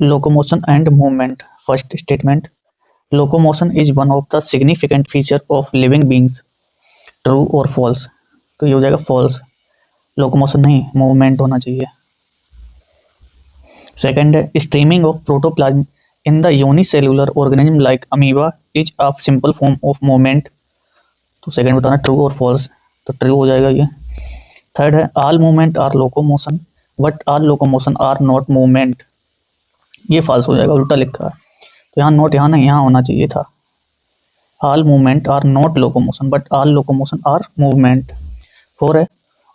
Locomotion and movement. First statement. Locomotion is one of the significant feature of living beings. True or false? तो ये हो जाएगा false. Locomotion नहीं, movement होना चाहिए. Second है streaming of protoplasm in the unicellular organism like amoeba is a simple form of movement. तो second बताना true or false. तो true हो जाएगा ये. Third है all movement are locomotion but all locomotion are not movement. ये false हो जाएगा, उल्टा लिखा है. तो यहाँ नोट यहाँ नहीं, यहाँ होना चाहिए था. All movement are not locomotion but all locomotion are movement. 4 है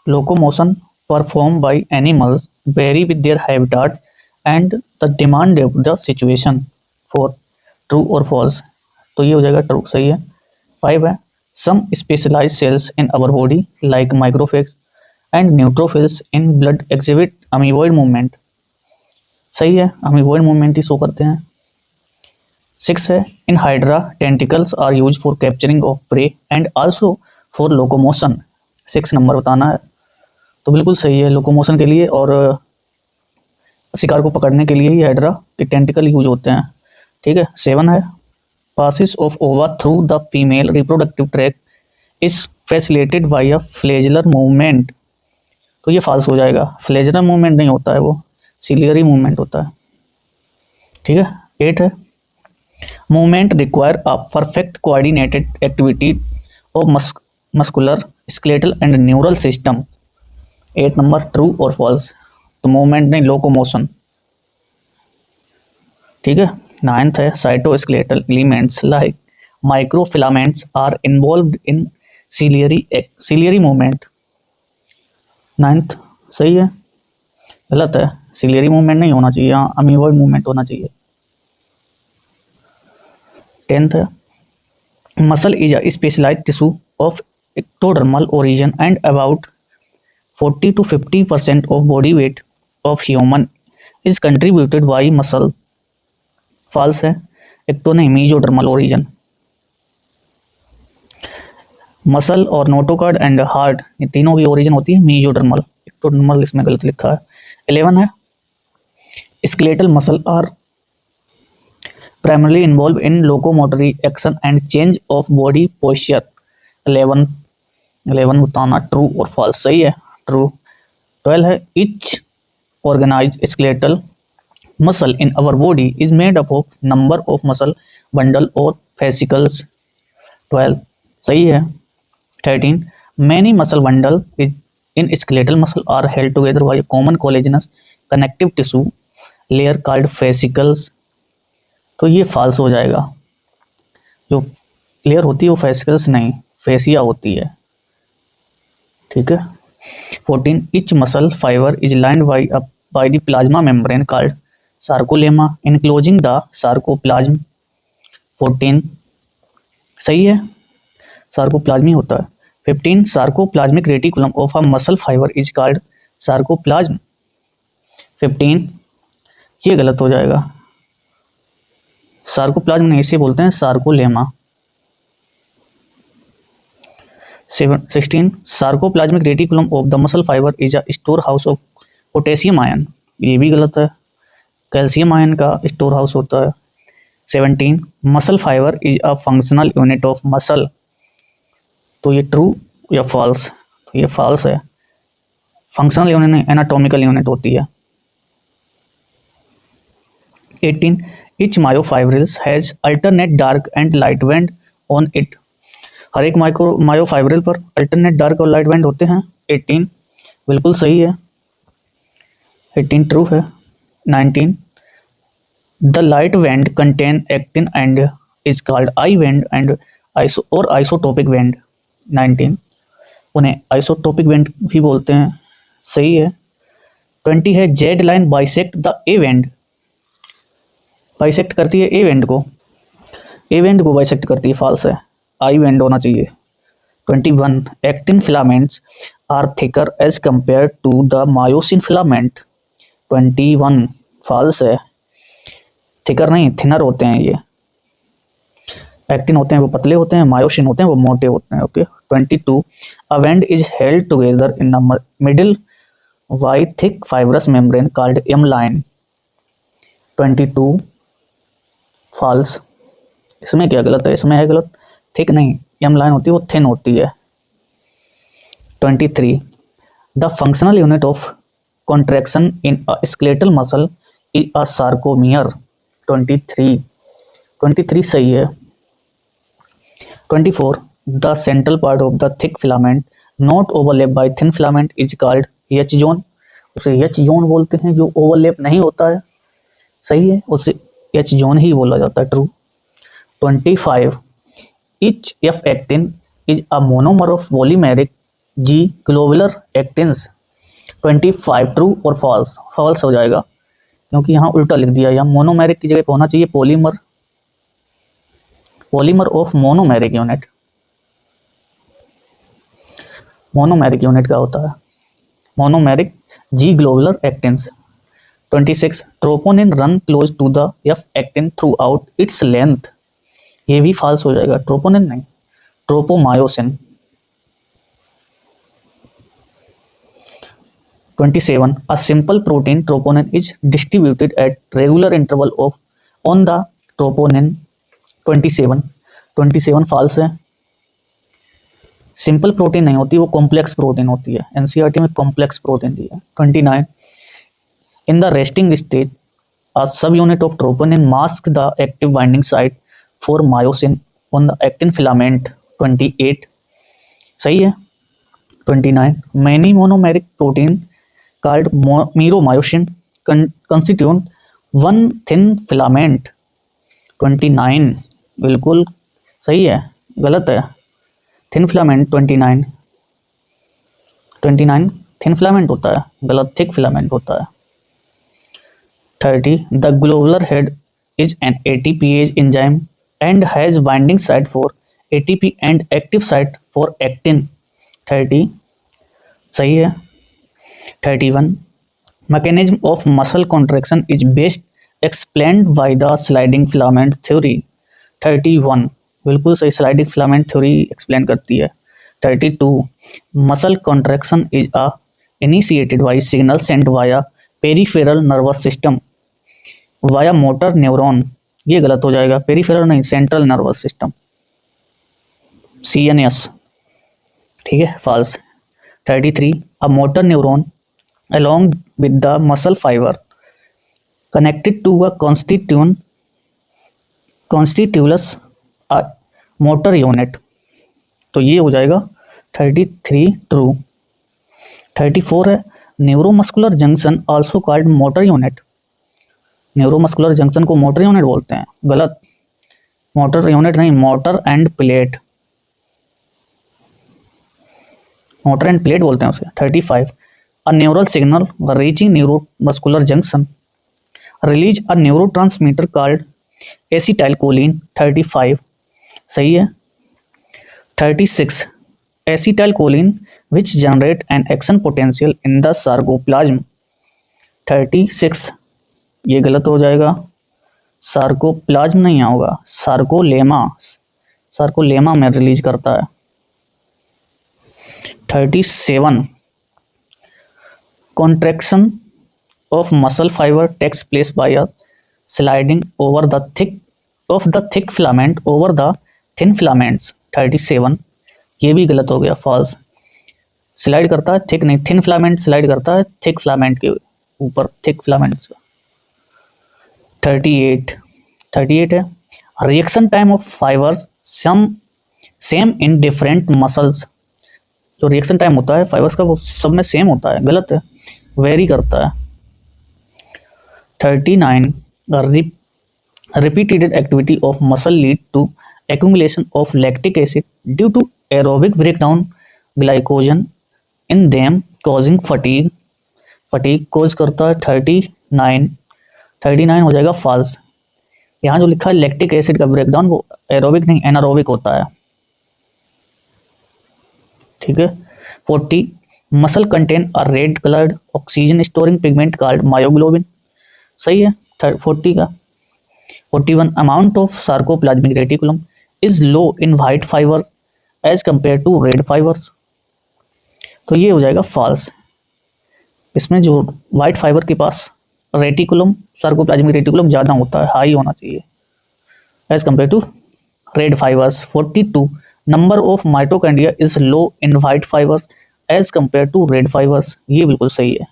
locomotion performed by animals vary with their habitats and the demand of the situation. 4 true or false? तो ये हो जाएगा true, सही है. 5 है some specialized cells in our body like macrophages and neutrophils in blood exhibit amoeboid movement. सही है, amoeboid movement ही show करते हैं. 6 है in hydra tentacles are use for capturing of prey and also for locomotion. 6 number बताना है. तो बिल्कुल सही है, लोकोमोशन के लिए और शिकार को पकड़ने के लिए ही हाइड्रा के टेंटिकल यूज होते हैं. ठीक है. 7 है passage of ova through the female reproductive tract is facilitated by a flagellar movement. तो ये फाल्स हो जाएगा, फ्लैजेलर मूवमेंट नहीं होता है, वो सिलियरी मूवमेंट होता है. ठीक है. 8 है movement require a perfect coordinated activity of muscular, skeletal and neural system. 8 number true or false? तो movement नहीं, locomotion. ठीक है. 9th है cytoskeletal elements like microfilaments are involved in ciliary movement. 9th सही है, गलत है. ciliary movement नहीं होना चाहिए, यहाँ amoeboid movement होना चाहिए. 10th muscle is a specialized tissue of ectodermal origin and about 40 to 50% of body weight of human is contributed by muscle. false है, ecto नहीं, mesodermal origin. मसल और नोटोकार्ड एंड हार्ट ये तीनों की origin होती है mesodermal. ectodermal इसमें गलत लिखा है. 11 है skeletal muscle are primarily involved in locomotory action and change of body posture. 11 बताना true or false? सही है, true. 12 है each organized skeletal muscle in our body is made up of number of muscle bundle or fascicles. 12 सही है. 13 many muscle bundle in skeletal muscle are held together by a common collagenous connective tissue layer called fascicles. तो ये false हो जाएगा, जो layer होती है वो फेसिकल्स नहीं, फेसिया होती है. ठीक है. 14 each muscle fiber is lined by the plasma membrane called sarcolemma enclosing the sarcoplasm. 14 सही है, सार्कोप्लाज्मी होता है. 15 sarcoplasmic reticulum of a muscle fiber is called sarcoplasm. 15 ये गलत हो जाएगा, सार्कोप्लाज्म नहीं, इसे बोलते हैं sarcolemma. 16 sarcoplasmic reticulum of the muscle fibre is a store house of potassium ion. ये भी गलत है, कैल्शियम आयन का स्टोर हाउस होता है. 17 muscle fibre is a functional unit of muscle. तो ये ट्रू या फॉल्स? तो ये फॉल्स है, फंक्शनल यूनिट नहीं, एनाटॉमिकल यूनिट होती है. 18 each myofibrils has alternate dark and light band on it. हर एक मायोफाइब्रिल पर अल्टरनेट डार्क और लाइट बैंड होते हैं. 18 बिल्कुल सही है, 18 ट्रू है. 19 the light band contain actin and is called I band and isotopic band. 19 उन्हें आइसोटोपिक बैंड भी बोलते हैं, सही है. 20 है Z line bisect the A band. Bisect करती है ए बैंड को, ए बैंड को बाइसेक्ट करती है, फॉल्स है, आई बैंड होना चाहिए. 21 actin filaments are thicker as compare to the myosin filament. 21 false है, थिकर नहीं, थिनर होते हैं ये. एक्टिन होते हैं वो पतले होते हैं, मायोसिन होते हैं वो मोटे होते हैं. Okay. 22 A band is held together in the middle by thick fibrous membrane called M line. 22 false. इसमें क्या गलत है? इसमें है गलत, थिक नहीं, एम लाइन होती है वो थिन होती है। 23 the functional unit of contraction in a skeletal muscle is a sarcomere. 23 सही है। 24 the central part of the thick filament not overlap bye thin filament is called H zone. उसे H zone बोलते हैं जो overlap नहीं होता है, सही है, उसे एच जोन ही बोला जाता है, true. 25 each F actin is a monomer of polymeric G globular actins। 25 true और फॉल्स? फॉल्स हो जाएगा क्योंकि यहाँ उल्टा लिख दिया, यहाँ मोनोमेरिक की जगह पे होना चाहिए polymer, polymer of monomeric unit. Monomeric unit क्या होता है? Monomeric G globular actins. 26 troponin run close to the F actin throughout its length. ये भी फॉल्स हो जाएगा, ट्रोपोनिन नहीं, tropomyosin. 27 a simple protein troponin is distributed at regular interval of on the troponin। 27 false है, simple protein नहीं होती, वो complex protein होती है, एनसीईआरटी में कॉम्प्लेक्स प्रोटीन दी है। 29 in the resting stage a subunit of troponin mask the active binding site for myosin on the actin filament। 28 सही है। 29 many monomeric protein called meromyosin constitute one thin filament। 29 बिल्कुल सही है, गलत है, thin filament. 29 thin filament होता है, गलत, थिक फिलामेंट होता है। 30 the globular head is an ATPase enzyme and has binding site for ATP and active site for actin. 30 सही है। 31 mechanism of muscle contraction is best explained by the sliding filament theory. 31 बिल्कुल सही, sliding filament theory explain करती है। 32 muscle contraction is uh initiated by signal sent via peripheral nervous system via motor neuron. ये गलत हो जाएगा, peripheral नहीं, central nervous system, CNS, ठीक है, false. 33 a motor neuron along with the muscle fiber connected to a constitutivus a motor unit। तो ये हो जाएगा 33 ट्रू। 34 है neuromuscular junction also called motor unit. Neuromuscular junction को मोटर यूनिट बोलते हैं, गलत, मोटर यूनिट नहीं, motor end plate, motor end plate बोलते हैं उसे। 35 a neural signal reaching neuromuscular junction release a neurotransmitter called acetylcholine। 35 सही है। 36 acetylcholine which generate an action potential in the sarcoplasm। 36 ये गलत हो जाएगा, सार्कोप्लाज्म नहीं होगा, सार्कोलेमा, सार्कोलेमा में रिलीज करता है। 37 contraction of muscle fiber takes place by a sliding over the thick filament over the thin filaments। 37 ये भी गलत हो गया, फॉल्स, स्लाइड करता है, थिक नहीं, थिन फिलामेंट स्लाइड करता है थिक फिलामेंट के ऊपर, थिक फिलामेंट्स। 38 है reaction time of fibres same in different muscles. जो रिएक्शन टाइम होता है फाइबर्स का वो सब में सेम होता है, गलत है, वेरी करता है। 39 repeated activity of muscle lead to accumulation of lactic acid due to aerobic breakdown glycogen in them causing fatigue cause करता है। 39 हो जाएगा फॉल्स। यहाँ जो लिखा है लैक्टिक एसिड का ब्रेकडाउन वो एरोबिक नहीं एनारोबिक होता है, ठीक है। 40 muscle contain a red coloured oxygen storing pigment called myoglobin. सही है 40 का। 41 amount of sarcoplasmic reticulum is low in white fibres as compare to red fibres. तो ये हो जाएगा फॉल्स। इसमें जो वाइट फाइबर के पास रेटिकुलम सार्कोप्लाज्मिक रेटिकुलम ज़्यादा होता है, हाई होना चाहिए as compare to red fibres. 42 number of mitochondria is low in white fibres as compare to red fibres, ये बिल्कुल सही है।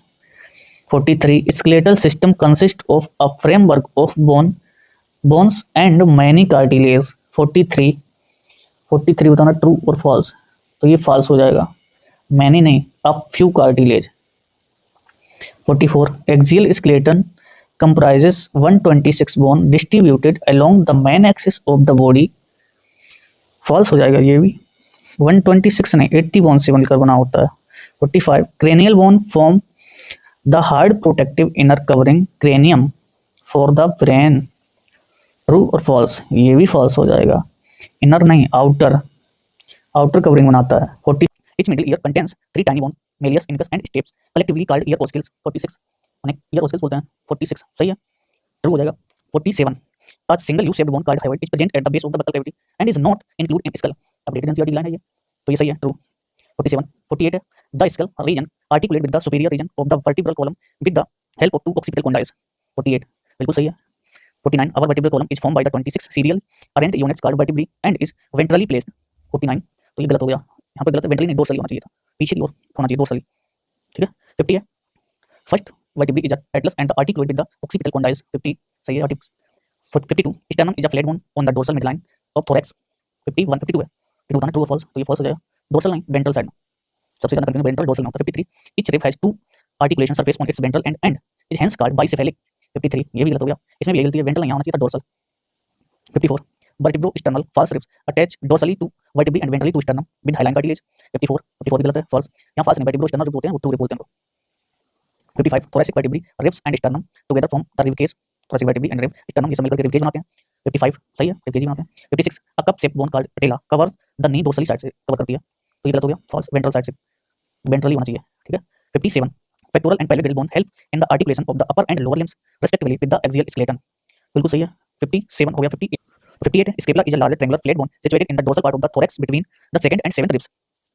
43 skeletal system consist of a framework of bones and many cartilage. 43 बताना ट्रू और false, तो ये false हो जाएगा, मैनी नहीं, a few cartilage. 44 axial skeleton comprises 126 bone distributed along the main axis of the body। False हो जाएगा ये भी, 126 नहीं 80 बोन से मिलकर बना होता है। 45 cranial bone form the hard protective inner covering cranium for the brain। True और फॉल्स, ये भी फॉल्स हो जाएगा, इनर नहीं आउटर कवरिंग बनाता है। 40 each middle ear contains 3 tiny bone malleus incus and stapes collectively called ear ossicles। 46 उन्हें ear ossicles बोलते हैं। 46 सही है, ट्रू हो जाएगा। 47 a single U shaped bone called hyoid is present at the base of the buccal cavity and is not included in skull। Updated NCERT line है ये, तो ये सही है, ट्रू। 47 48 है the skull region articulate with the superior region of the vertebral column with the help of two occipital condyles। 48 बिल्कुल सही है। 49 our vertebral column is formed by the 26 serial arranged units called vertebrae and is ventrally placed। 49 तो ये गलत हो गया, यहाँ पे गलत है, वेंट्रली नहीं डोर्सली होना चाहिए था, पीछे की ओर होना चाहिए डोर्सली, ठीक है। 50 है first vertebrae is atlas and the articulate with the occipital condyles। 50 सही है। 52 sternum is a flat bone on the dorsal midline of thorax। 51 52 है, फिर बताना ट्रू और फॉल्स, तो ये फॉल्स हो जाएगा, डोर्सल नहीं वेंट्रल साइड में, सबसे ज्यादा कंफ्यूजन वेंट्रल डोर्सल में होता है। 53 each rib has two articulation surface on its ventral end is hence called bicephalic। 53 ये भी गलत हो गया, इसमें भी यही गलती है, वेंट्रल नहीं होना चाहिए था, dorsal. 54 vertebrosternal false ribs attach dorsally to vertebrae and ventrally to sternum with hyaline cartilage। 54 भी गलत है, false, यहाँ false नहीं, vertebrosternal rib होते हैं वो true rib बोलते हैं उनको। 55 thoracic vertebrae ribs and sternum together form the rib cage। thoracic vertebrae and rib sternum ये सब मिलकर के rib cage बनाते हैं। 55 सही है, rib cage बनाते हैं। 56 a cup shaped bone called patella covers the knee dorsally side से कवर करती है, तो ये गलत हो गया, false, ventral side से, ventrally होना चाहिए, ठीक है। 57 pectoral and pelvic bone help in the articulation of the upper and lower limbs respectively with the axial skeleton। बिल्कुल सही है। 57 हो गया। 58 है scapula is a larger triangular flat bone situated in the dorsal part of the thorax between the second and seventh ribs।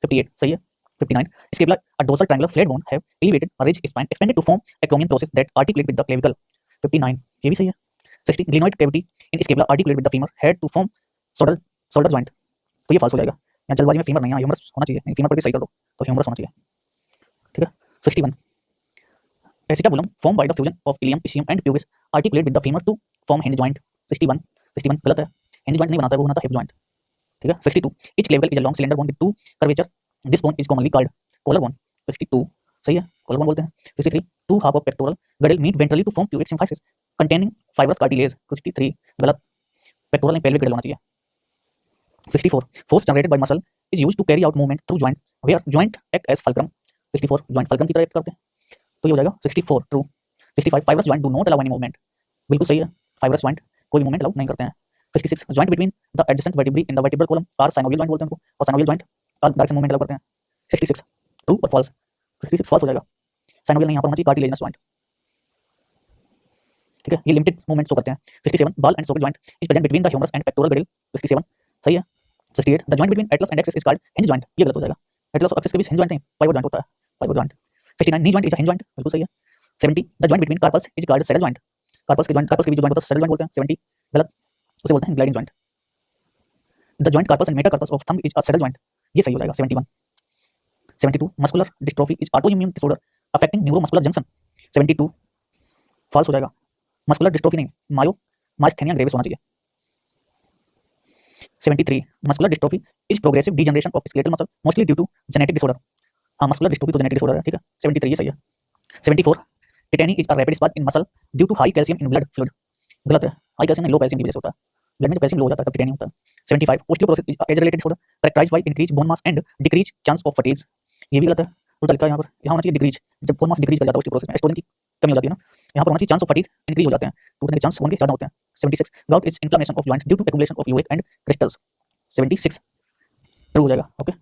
58 सही है। 59 scapula a dorsal triangular flat bone have elevated a ridge spine expanded to form acromion process that articulate with the clavicle। 59 ये भी सही है। 60 glenoid cavity in scapula articulate with the femur head to form shoulder joint, तो ये false हो जाएगा, यहाँ जल्दबाजी में femur नहीं, यहाँ ह्यूमरस होना चाहिए, नहीं femur पर भी सही कर दो, तो ह्यूमरस होना चाहिए, ठीक है। 61 acetabulum formed by the fusion of ilium ischium and pubis articulate with the femur to form hinge joint। 61 गलत है, hinge joint नहीं बनाता है, वो बनाता है hip joint, ठीक है। 62 each clavicle is a long cylinder bone with two curvature, this bone is commonly called collar bone। 62 सही है, collar bone बोलते हैं। 63 two half of pectoral girdle meet ventrally to form pubic symphysis containing fibrous cartilage। 63 गलत, pectoral नहीं pelvic girdle होना चाहिए। 64 force generated by muscle is used to carry out movement through joint where joint act as fulcrum। 64 joint fulcrum की तरह act करते हैं, तो ये हो जाएगा 64 true. 65 fibrous joint do not allow any movement, बिल्कुल सही है, fibrous joint कोई मूवमेंट अलाउ नहीं करते हैं। 66 joint between the adjacent vertebrae in the vertebral column are synovial joint बोलते हैं उनको, और synovial joint direction movement allow करते हैं। 66 ट्रू और फॉल्स, 66 फॉल्स हो जाएगा, synovial नहीं यहाँ पर होना चाहिए, कार्टिलेजिनस जॉइंट, ठीक है, ये लिमिटेड मूवमेंट शो करते हैं। 67 ball and socket joint is present between the humerus and pectoral girdle। 67 सही है। 68 the joint between atlas and axis is called hinge joint, ये गलत हो जाएगा, atlas और axis के बीच hinge joint नहीं, pivot joint होता है, pivot joint। 69 knee joint is a hinge joint, बिल्कुल सही है। 70 the joint between carpals is called saddle joint, carpals के बीच जो joint होता है saddle joint बोलते हैं। 70 गलत, उसे बोलते हैं gliding joint। the joint carpus and metacarpus of thumb is a saddle joint, ये सही हो जाएगा। 71 72 muscular dystrophy is autoimmune disorder affecting neuromuscular junction। 72 false हो जाएगा, muscular dystrophy नहीं, myasthenia gravis होना चाहिए। 73 muscular dystrophy is progressive degeneration of skeletal muscle mostly due to genetic disorder। हाँ muscular dystrophy तो genetic disorder है, ठीक है। 73 ये सही है। 74 tetany is a rapid spasm in muscle due to high calcium in blood fluid, गलत है, हाई कैल्शियम नहीं लो कैल्शियम की वजह से होता है, ब्लड में जब कैल्शियम लो हो जाता है तब टेटेनी होता है। 75 osteoporosis is age related disorder characterized by increased bone mass and decreased chance of fatigue, ये भी गलत है, उल्टा लिखा है यहाँ पर, यहाँ होना चाहिए डिक्रीज, जब बोन मास डिक्रीज कर जाता है osteoporosis में एस्ट्रोजन की कमी हो जाती है ना, यहाँ पर होना चाहिए चांस ऑफ फटीग इंक्रीज हो जाते हैं, टूटने के चांस बोन के ज्यादा होते हैं। 76 gout is inflammation of joints due to accumulation of uric and crystals। 76 true हो जाएगा, ओके।